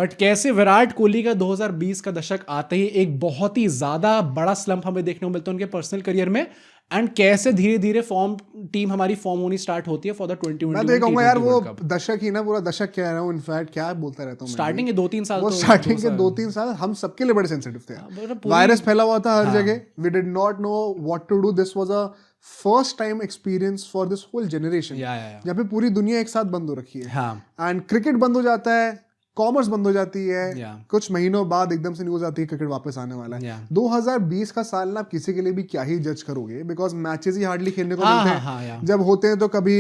But कैसे विराट कोहली का 2020 का दशक आते ही एक बहुत ही ज्यादा बड़ा स्लंप हमें देखने को मिलता है उनके पर्सनल करियर में, एंड कैसे धीरे धीरे टीम हमारी फॉर्म होनी स्टार्ट होती है फॉर द 2021 मैं तो ये कहूंगा यार वो दशक ही ना, पूरा दशक कह रहा हूँ इनफैक्ट, क्या बोलता रहता हूँ स्टार्टिंग के 2-3 साल, वो स्टार्टिंग के 2-3 साल हम सबके लिए बड़े सेंसिटिव थे। वायरस फैला हुआ था हर जगह, we did not know what to do, this was a first time experience for this whole generation, जहाँ पे पूरी दुनिया एक साथ बंद हो रखी है, एंड क्रिकेट बंद हो जाता है, कॉमर्स बंद हो जाती है, कुछ महीनों बाद एकदम से न्यूज आती है क्रिकेट वापस आने वाला है। 2020 का साल ना किसी के लिए भी क्या ही जज करोगे, बिकॉज मैचेस ही हार्डली खेलने को मिलते हैं, जब होते हैं तो कभी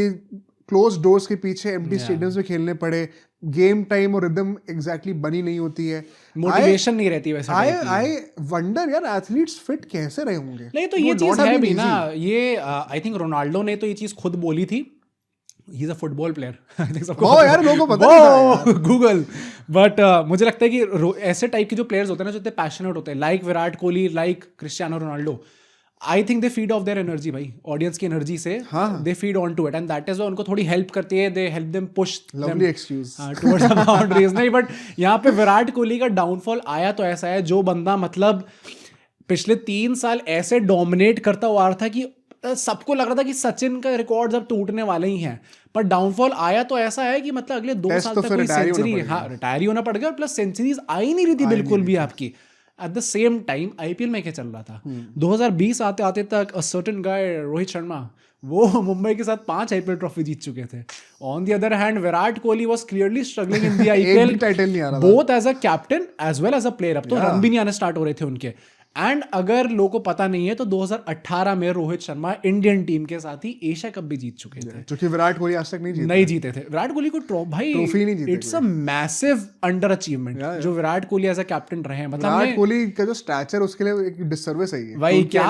क्लोज डोर्स के पीछे एम्प्टी स्टेडियम्स में खेलने पड़े, गेम टाइम और रिदम एग्जैक्टली बनी नहीं होती है, मोटिवेशन नहीं रहती वैसे। आई वंडर यार एथलीट्स फिट कैसे रहे होंगे। नहीं तो ये चीज है भी ना, ये आई थिंक रोनाल्डो ने तो ये चीज खुद बोली थी, he is a football player, यार लोगों को पता नहीं था गूगल, बट मुझे लगता है कि ऐसे टाइप के जो प्लेयर्स होते हैं ना, जो इतने पैशनेट होते हैं, like Virat Kohli, like Cristiano Ronaldo, I think they feed off their energy भाई, ऑडियंस की एनर्जी से they feed on to it, and that is उनको थोड़ी हेल्प करती है, they help them push lovely excuse towards the boundaries. नहीं but यहाँ पे विराट कोहली का डाउनफॉल आया तो ऐसा है, जो बंदा मतलब पिछले 3 साल ऐसे डोमिनेट करता हुआ रहा था कि सबको लग रहा था कि सचिन का रिकॉर्ड अब टूटने वाले ही हैं, पर डाउनफॉल आया तो ऐसा है कि मतलब अगले 2 साल तक कोई सेंचुरी, रिटायर ही होना पड़ गया, और प्लस सेंचुरीज आई नहीं रही थी बिल्कुल भी आपकी। At the same time IPL में क्या चल रहा था 2020 आते आते तक, अ सर्टेन गाय रोहित शर्मा, वो मुंबई के साथ 5 आईपीएल ट्रॉफी जीत चुके थे। On the other hand Virat Kohli was clearly struggling in the IPL, title नहीं आ रहा, both as a captain as well as a player. अब तो रन भी नहीं आने स्टार्ट हो रहे थे उनके। एंड अगर लोगों को पता नहीं है तो 2018 में रोहित शर्मा इंडियन टीम के साथ ही एशिया कप भी जीत चुके थे, जो कि विराट कोहली आज तक नहीं जीते थे। विराट कोहली को भाई ट्रॉफी नहीं जीते, it's a massive underachievement जो Virat Kohli as a captain रहे हैं। मतलब विराट कोहली का जो स्टैचर, उसके लिए एक डिसर्विस है भाई, क्या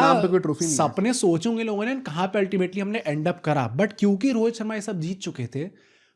सपने सोचोगे लोगों ने, कहाँ पे अल्टीमेटली हमने एंड अप करा। बट क्योंकि रोहित शर्मा ये सब जीत चुके थे,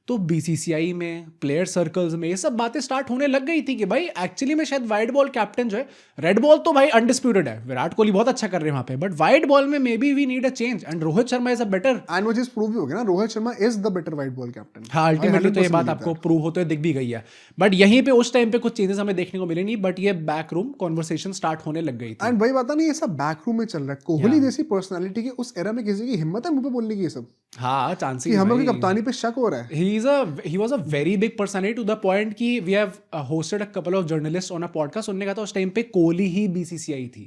तो बीसीसीआई में, प्लेयर सर्कल्स में ये सब बातें स्टार्ट होने लग गई थी कि भाई एक्चुअली में शायद वाइट बॉल कैप्टन जो है, रेड बॉल तो भाई अनडिस्प्यूटेड है, विराट कोहली बहुत अच्छा कर रहे हैं वहां पे, बट वाइट बॉल में may be we need a change, and Rohit Sharma is a better, and वो चीज प्रूव भी हो गया ना, Rohit Sharma is the better white ball captain. हाँ, अल्टीमेटली तो ये बात आपको प्रूव होते हुए दिख भी गई है। बट यहीं पे उस टाइम पे कुछ चेंजेस हमें देखने को मिले नहीं, बट ये बैक रूम कॉन्वर्सेशन स्टार्ट होने लग गई थी। एंड भाई पता नहीं ये सब बैक रूम में चल रहा है। कोहली जैसी पर्सनालिटी के उस एरा में किसी की हिम्मत है मुंह पे बोलने की ये सब? हाँ, चांसेस कि हम लोग की कप्तानी पे शक हो रहा है। he was a very big personality to the point कि we have hosted a couple of journalists on a podcast। उन्होंने कहा था उस टाइम पे कोहली ही बीसीसीआई थी।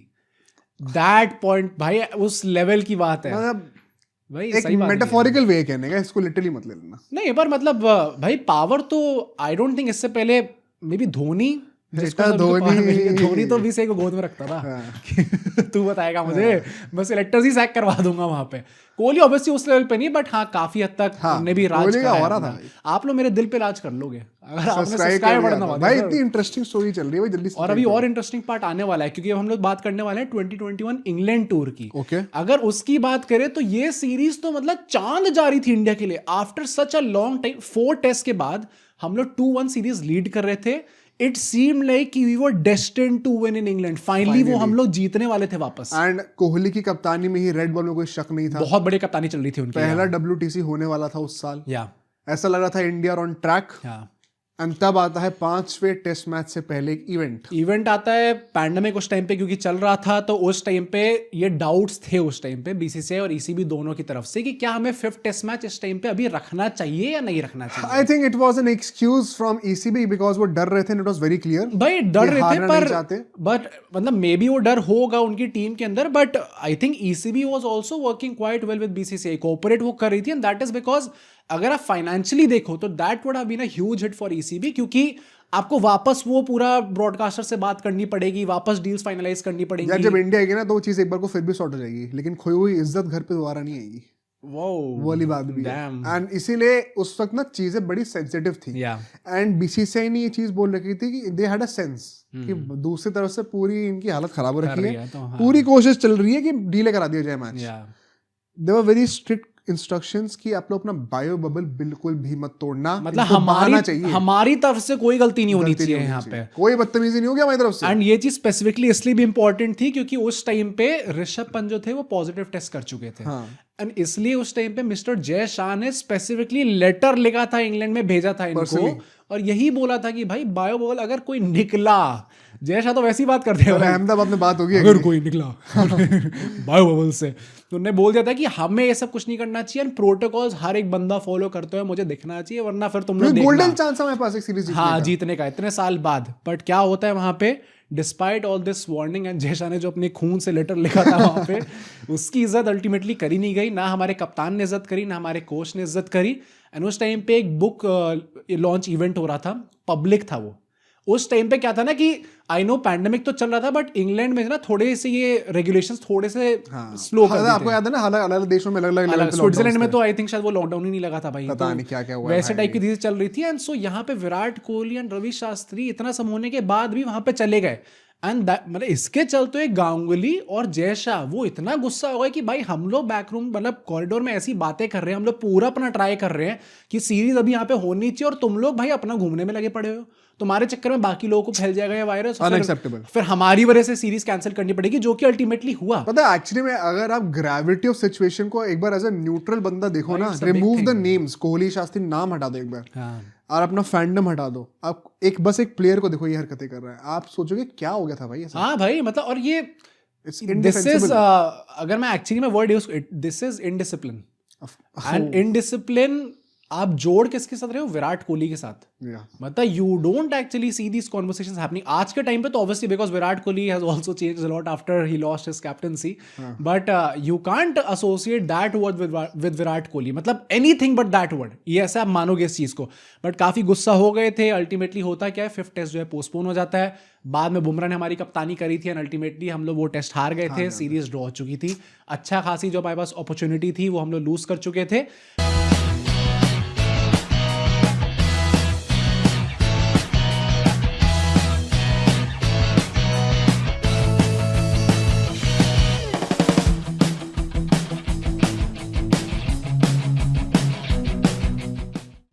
That point भाई उस लेवल की बात है भाई, एक मेटाफोरिकल वे कहने का, इसको लिटरली मत ले लेना। नहीं पर मतलब भाई पावर तो आई डोंट थिंक, इससे पहले मे बी धोनी तो 20 को गोद में रखता था। तू बताएगा मुझे, मैं सिलेक्टर्स ही सैक करवा दूंगा वहां पे। कोहली ऑब्वियसली उस लेवल पे नहीं, बट हाँ काफी हद तक हमने भी राज करा था। आप लोग मेरे दिल पे राज कर लोगे अगर आपने सब्सक्राइब बढ़ना भाई। इतनी इंटरेस्टिंग स्टोरी चल रही है भाई, जल्दी से। और अभी और इंटरेस्टिंग पार्ट आने वाला है, क्योंकि अब हम लोग बात करने वाले हैं 2021 इंग्लैंड टूर की। अगर उसकी बात करें तो ये सीरीज तो मतलब चांद जा रही थी इंडिया के लिए। After such a long time, 4 test के बाद हम लोग 2-1 सीरीज लीड कर रहे थे। It seemed like we were destined to win in England. Finally वो हम लोग जीतने वाले थे वापस। And कोहली की कप्तानी में ही रेड बॉल में कोई शक नहीं था। बहुत बड़ी कप्तानी चल रही थी उनकी। पहला WTC होने वाला था उस साल। ऐसा लग रहा था इंडिया ऑन ट्रैक। एंड तब आता है 5वें टेस्ट मैच से पहले एक इवेंट आता है। पैंडेमिक उस टाइम पे क्योंकि चल रहा था, तो उस टाइम पे ये डाउट्स थे उस टाइम पे बीसीसीआई और ईसीबी दोनों की तरफ से कि क्या हमें 5th टेस्ट मैच इस टाइम पे अभी रखना चाहिए या नहीं रखना चाहिए। I think it was an excuse from ECB because वो डर रहे थे। इट वाज वेरी क्लियर भाई डर रहे थे, पर बट मतलब मे बी वो डर होगा उनकी टीम के अंदर, but I think ECB was also working quite well with BCCI, cooperate वो कर रही थी। एंड दैट इज बिकॉज अगर आप फाइनेंशियली देखो तो that would have been a huge hit for ECB, क्योंकि आपको वापस वो पूरा ब्रॉडकास्टर से बात करनी पड़ेगी, वापस डील्स फाइनलाइज करनी पड़ेगी। यार जब इंडिया आएगी ना तो वो चीज एक बार को फिर भी सॉर्ट हो जाएगी, लेकिन खोई हुई इज्जत घर पे दोबारा नहीं आएगी। वो वाली बात भी है। एंड इसीलिए उस वक्त ना चीजें बड़ी सेंसिटिव थी। एंड बीसीसीआई ने ये चीज बोल रखी थी कि दे हैड अ सेंस कि दूसरी तरफ से पूरी इनकी हालत खराब हो रखी है, पूरी कोशिश चल रही है कि डीले करा दिया जाए match. They were very strict instructions की आप लोग अपना बायो बबल बिल्कुल भी मत तोड़ना, मतलब इनको बहाना चाहिए। हमारी तरफ से कोई गलती नहीं होनी चाहिए यहाँ पे, कोई बदतमीजी नहीं होगी हमारी तरफ से। एंड ये चीज स्पेसिफिकली इसलिए भी इंपॉर्टेंट थी क्योंकि उस टाइम पे ऋषभ पंत जो थे वो पॉजिटिव टेस्ट कर चुके थे, एंड इसलिए उस टाइम पे मिस्टर जय शाह ने स्पेसिफिकली लेटर लिखा था, इंग्लैंड में भेजा था इनको, और यही बोला था कि भाई बायो बबल अगर कोई निकला, जय शाह तो वैसी बात करते हैं, अहमदाबाद में बात होगी अगर कोई निकला बायो बबल से, तो उन्होंने बोल दिया था कि हमें ये सब कुछ नहीं करना चाहिए, एंड प्रोटोकॉल्स हर एक बंदा फॉलो करते हुए मुझे दिखना चाहिए, वरना फिर तुम लोग गोल्डन चांस है हमारे पास एक सीरीज जीतने का इतने साल बाद। बट क्या होता है वहां पे, despite all this warning, and Jay Shah ने जो अपने खून से लेटर लिखा था वहां पे, उसकी इज्जत अल्टीमेटली करी नहीं गई, ना हमारे कप्तान ने इज्जत करी, ना हमारे कोच ने इज्जत करी। एंड उस टाइम पे एक बुक लॉन्च इवेंट हो रहा था, पब्लिक था वो। उस टाइम पे क्या था ना कि आई नो पैंडेमिक तो चल रहा था, बट इंग्लैंड में ना थोड़े से ये रेगुलेशंस थोड़े से स्लो कर दिए थे। आपको याद है ना, अलग अलग देशों में अलग-अलग स्विट्जरलैंड में तो आई थिंक शायद वो लॉकडाउन ही नहीं लगा था भाई, पता नहीं क्या-क्या हुआ, वैसे टाइप की चीजें चल रही थी। एंड सो यहाँ पे विराट कोहली एंड रवि शास्त्री इतना सब होने के बाद भी वहां पे चले गए, एंड मतलब इसके चलते गांगुली और जय शाह वो इतना गुस्सा हो गया कि भाई हम लोग बैकरूम मतलब कॉरिडोर में ऐसी बातें कर रहे हैं, हम लोग पूरा अपना ट्राई कर रहे हैं कि सीरीज अभी यहाँ पे होनी चाहिए, और तुम लोग भाई अपना घूमने में लगे पड़े हो, तुम्हारे चक्कर में बाकी लोगों को फैल जाएगा ये वायरस, अनएक्सेप्टेबल, फिर हमारी वजह से सीरीज कैंसिल करनी पड़ेगी, जो कि अल्टीमेटली हुआ। पता है एक्चुअली में अगर आप ग्रेविटी ऑफ सिचुएशन को एक बार एज अ न्यूट्रल बंदा देखो ना, remove the names, Kohli Shastri नाम हटा दो एक बार, और अपना फैंडम हटा दो, आप बस एक प्लेयर को देखो ये हरकतें कर रहा है, आप सोचोगे क्या हो गया था भाई ऐसा। हाँ भाई, मतलब और ये दिस इज अगर मैं एक्चुअली में word use, this is indiscipline, and indiscipline आप जोड़ किसके साथ रहे हो, विराट कोहली के साथ। मतलब you don't actually see these conversations happening आज के टाइम पे, तो obviously because Virat Kohli has also changed a lot after he lost his captaincy, but you can't associate that word with Virat Kohli, मतलब एनीथिंग बट दैट वर्ड, ये ऐसा आप मानोगे इस चीज को। बट काफी गुस्सा हो गए थे। अल्टीमेटली होता क्या है, 5th टेस्ट जो है पोस्टपोन हो जाता है, बाद में बुमराह ने हमारी कप्तानी करी थी, एंड अल्टीमेटली हम लोग वो टेस्ट हार गए थे, सीरीज ड्रॉ हो चुकी थी। अच्छा खासी जो हमारे पास अपॉर्चुनिटी थी वो हम लोग लूज कर चुके थे।